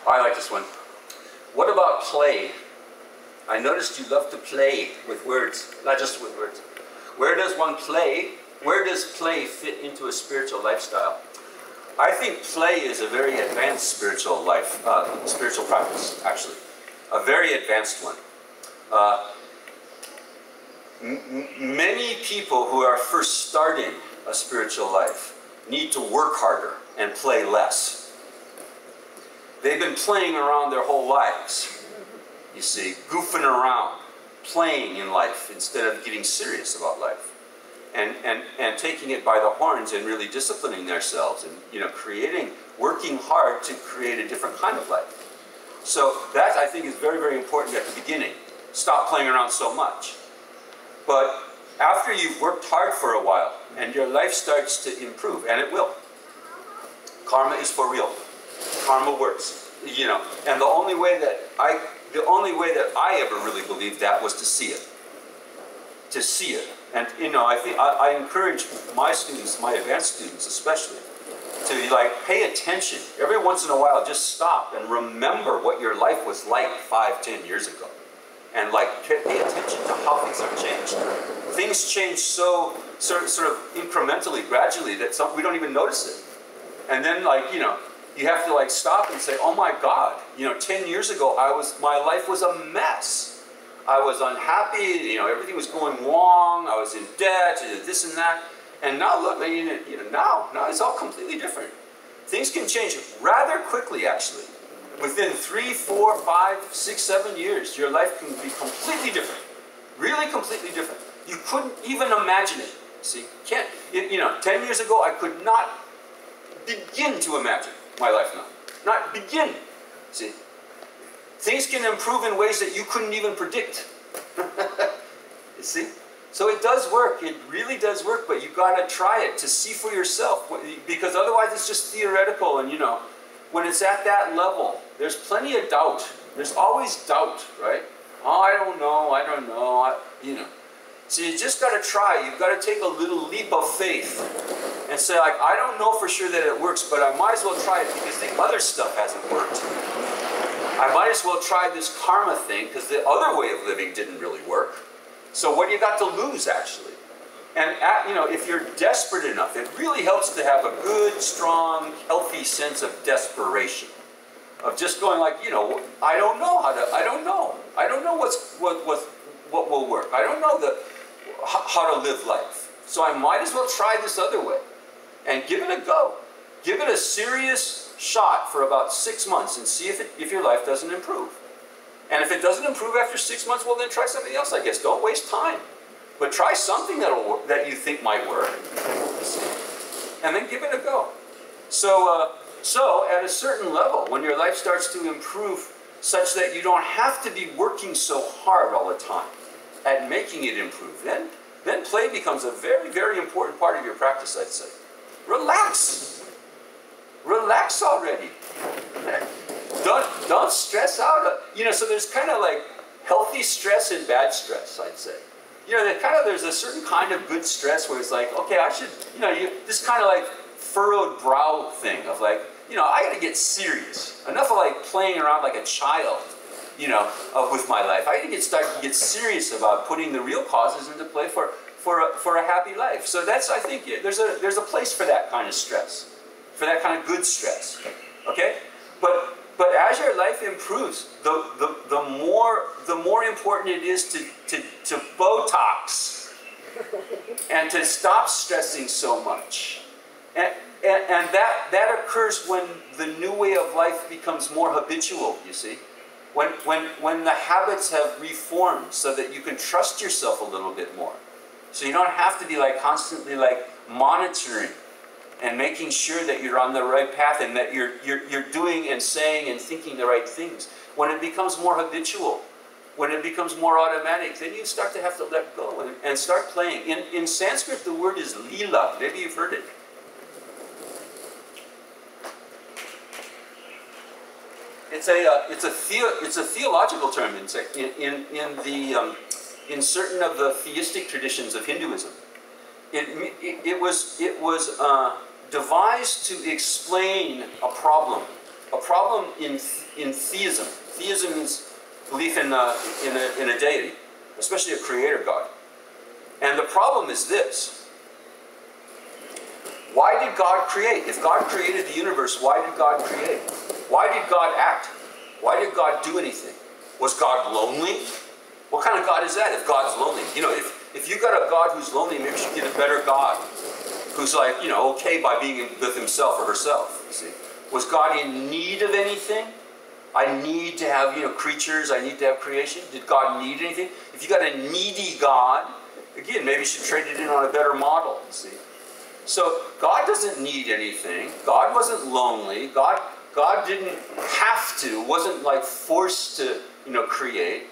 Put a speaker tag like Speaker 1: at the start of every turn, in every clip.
Speaker 1: I like this one. What about play? I noticed you love to play with words, not just with words. Where does one play? Where does play fit into a spiritual lifestyle? I think play is a very advanced spiritual life, spiritual practice, actually. A very advanced one. Many people who are first starting a spiritual life need to work harder and play less. They've been playing around their whole lives, you see, goofing around, playing in life instead of getting serious about life. And taking it by the horns and really disciplining themselves and, you know, working hard to create a different kind of life. So that, I think, is very, very important at the beginning. Stop playing around so much. But after you've worked hard for a while and your life starts to improve, and it will. Karma is for real. Karma works, you know. And the only way that I ever really believed that was to see it. To see it. And, you know, I encourage my students, my advanced students especially, to like pay attention. Every once in a while, just stop and remember what your life was like 5, 10 years ago. And like pay attention to how things have changed. Things change so sort of incrementally, gradually, that we don't even notice it. And then, like, you know, you have to like stop and say, oh my God, you know, 10 years ago my life was a mess. I was unhappy, you know, everything was going wrong, I was in debt, this and that. And now look, you know, now it's all completely different. Things can change rather quickly, actually. Within 3, 4, 5, 6, 7 years, your life can be completely different. Really completely different. You couldn't even imagine it. See, you know, 10 years ago, I could not begin to imagine my life now. Not begin. See, things can improve in ways that you couldn't even predict. You see? So it does work. It really does work, but you got to try it to see for yourself, because otherwise it's just theoretical. And, you know, when it's at that level, there's plenty of doubt. There's always doubt, right? Oh, I don't know, you know. So you just got to try. You've got to take a little leap of faith and say, like, I don't know for sure that it works, but I might as well try it because the other stuff hasn't worked. I might as well try this karma thing because the other way of living didn't really work. So what do you got to lose, actually? And, you know, if you're desperate enough, it really helps to have a good, strong, healthy sense of desperation. Of just going like, you know, I don't know what will work. I don't know how to live life. So I might as well try this other way and give it a go. Give it a serious shot for about 6 months and see if your life doesn't improve. And if it doesn't improve after 6 months, well then try something else, I guess. Don't waste time. But try something that you think might work. And then give it a go. So at a certain level, when your life starts to improve such that you don't have to be working so hard all the time at making it improve, then play becomes a very, very important part of your practice, I'd say. Relax. Relax already. Don't stress out. You know, so there's kind of like healthy stress and bad stress, I'd say. You know, there's a certain kind of good stress where it's like, okay, I should, you know, this kind of like furrowed brow thing of like, you know, I got to get serious. Enough of like playing around like a child, you know, with my life. I got to start to get serious about putting the real causes into play for a happy life. So that's, I think, there's a place for that kind of stress, for that kind of good stress. Okay, but as your life improves, the more important it is to Botox and to stop stressing so much. And that occurs when the new way of life becomes more habitual, you see. When the habits have reformed so that you can trust yourself a little bit more. So you don't have to be like constantly like monitoring and making sure that you're on the right path and that you're doing and saying and thinking the right things. When it becomes more habitual, when it becomes more automatic, then you start to have to let go and start playing. In Sanskrit, the word is lila. Maybe you've heard it. It's a theological term in certain of the theistic traditions of Hinduism. It was devised to explain a problem a problem in theism. Theism is belief in a deity, especially a creator God. And the problem is this. Why did God create? If God created the universe, why did God create? Why did God act? Why did God do anything? Was God lonely? What kind of God is that if God's lonely? You know, if you got a God who's lonely, maybe you should get a better God who's like, you know, okay by being with himself or herself, you see. Was God in need of anything? I need to have, you know, creatures. I need to have creation. Did God need anything? If you got a needy God, again, maybe you should trade it in on a better model, you see. So God doesn't need anything. God wasn't lonely. God didn't have to, wasn't like forced to, you know, create.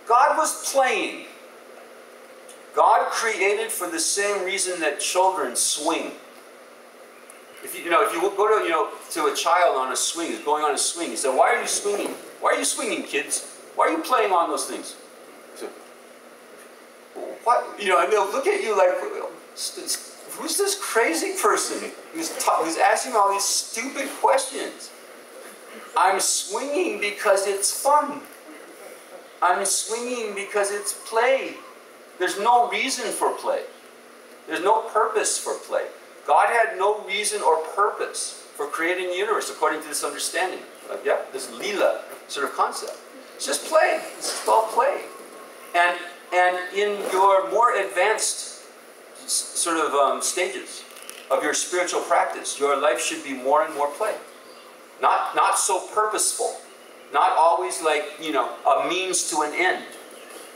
Speaker 1: God was playing. God created for the same reason that children swing. If you go to, you know, to a child on a swing, who's going on a swing, you say, "Why are you swinging? Why are you swinging, kids? Why are you playing on those things?" So, what? You know, and they'll look at you like, "Who's this crazy person who's asking all these stupid questions?" I'm swinging because it's fun. I'm swinging because it's play. There's no reason for play. There's no purpose for play. God had no reason or purpose for creating the universe according to this understanding. This lila sort of concept. It's just play. It's called play. And in your more advanced sort of stages of your spiritual practice, your life should be more and more play. Not so purposeful. Not always like, you know, a means to an end,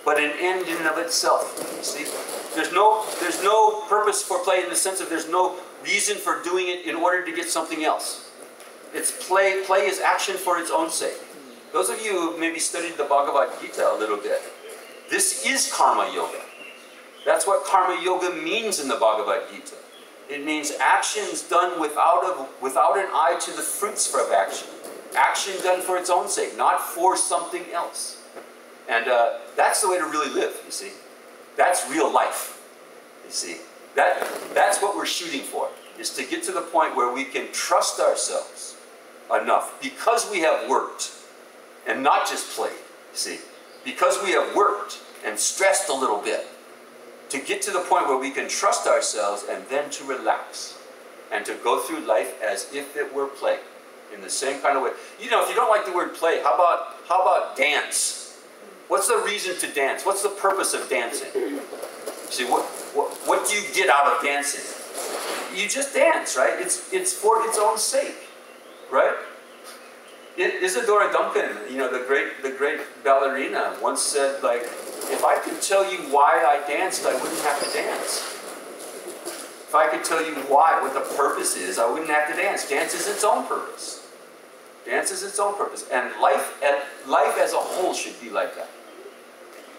Speaker 1: but an end in and of itself. You see? There's no purpose for play in the sense of there's no reason for doing it in order to get something else. It's play. Play is action for its own sake. Those of you who maybe studied the Bhagavad Gita a little bit, this is karma yoga. That's what karma yoga means in the Bhagavad Gita. It means actions done without an eye to the fruits of action. Action done for its own sake, not for something else. And that's the way to really live, you see. That's real life, you see. That's what we're shooting for, is to get to the point where we can trust ourselves enough, because we have worked, and not just played, you see. Because we have worked and stressed a little bit, to get to the point where we can trust ourselves and then to relax, and to go through life as if it were play. In the same kind of way. You know, if you don't like the word play, how about dance? What's the reason to dance? What's the purpose of dancing? See, what do you get out of dancing? You just dance, right? It's for its own sake, right? Isadora Duncan, you know, the great ballerina, once said, like, if I could tell you why I danced, I wouldn't have to dance. If I could tell you why, what the purpose is, I wouldn't have to dance. Dance is its own purpose. Dance is its own purpose. And life as a whole should be like that.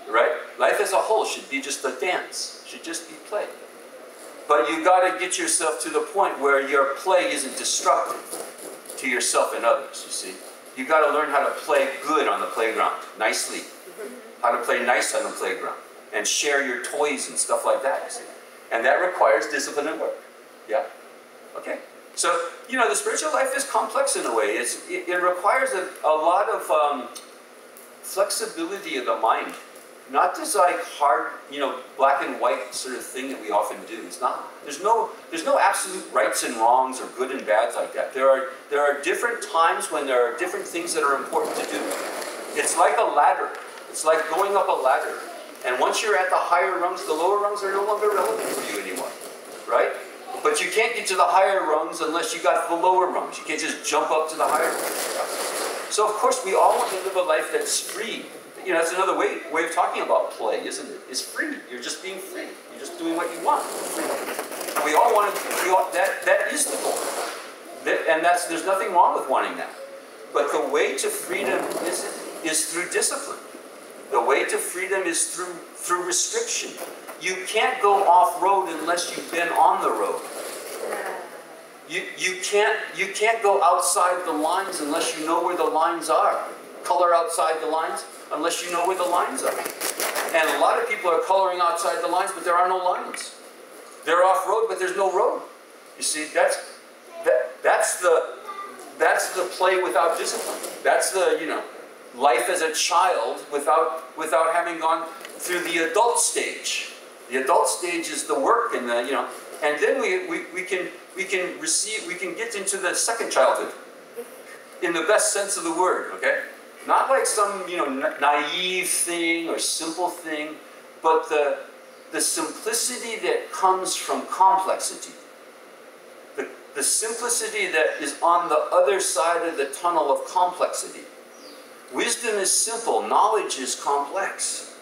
Speaker 1: Right? Life as a whole should be just a dance. Should just be play. But you've got to get yourself to the point where your play isn't destructive to yourself and others, you see. You've got to learn how to play good on the playground, nicely. How to play nice on the playground. And share your toys and stuff like that, you see. And that requires discipline and work. Yeah? Okay. So, you know, the spiritual life is complex in a way. It requires a lot of flexibility of the mind. Not this like hard, you know, black and white sort of thing that we often do. It's not. There's no absolute rights and wrongs or good and bads like that. There are different times when there are different things that are important to do. It's like a ladder. It's like going up a ladder. And once you're at the higher rungs, the lower rungs are no longer relevant for you anymore, right? But you can't get to the higher rungs unless you got the lower rungs. You can't just jump up to the higher rungs. So of course we all want to live a life that's free. You know, that's another way of talking about play, isn't it? It's free. You're just being free. You're just doing what you want. And we all want to. That is the goal. And there's nothing wrong with wanting that. But the way to freedom is through discipline. The way to freedom is through restriction. You can't go off-road unless you've been on the road. You can't go outside the lines unless you know where the lines are. Color outside the lines unless you know where the lines are. And a lot of people are coloring outside the lines, but there are no lines. They're off-road, but there's no road. You see, that's that's the play without discipline. That's the, you know, life as a child without having gone through the adult stage. The adult stage is the work and the, you know, and then we can get into the second childhood in the best sense of the word, okay? Not like some, you know, naive thing or simple thing, but the simplicity that comes from complexity. The simplicity that is on the other side of the tunnel of complexity. Wisdom is simple, knowledge is complex.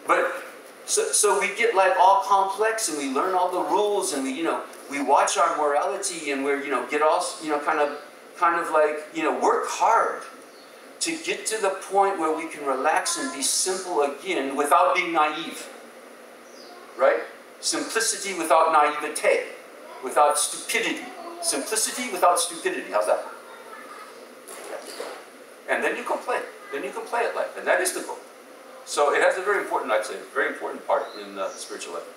Speaker 1: But so we get like all complex and we learn all the rules and we, you know, we watch our morality and we're, you know, get all, you know, kind of like, you know, work hard to get to the point where we can relax and be simple again without being naive. Right? Simplicity without naivete, without stupidity. Simplicity without stupidity. How's that? And then you can play. Then you can play at life. And that is the goal. So it has a very important, I'd say, very important part in spiritual life.